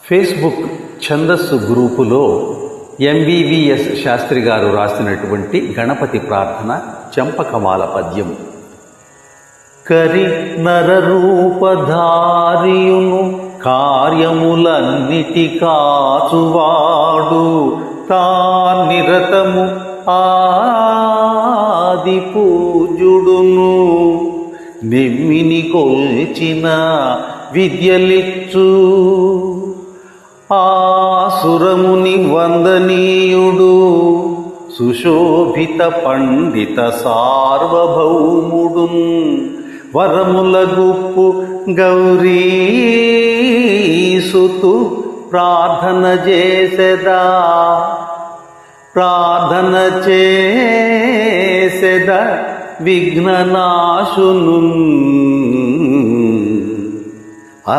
Facebook ఛందస్సు గ్రూపులో MBBS Sastry గారు రాసినటువంటి గణపతి ప్రార్థన చంపకమాల పద్యం. కరి నరరూపధారియును కార్యములన్నిటి కాచువాడు తానిరతము ఆది పూజుడును నెమ్మిని కొల్చిన విద్యలిచ్చు ఆసురముని వందనీయుడు సుశోభిత పండిత సార్వభౌముడు వరముల గుప్పు గౌరీసుతు ప్రార్థన చేసెదా విఘ్ననాశును. ఆ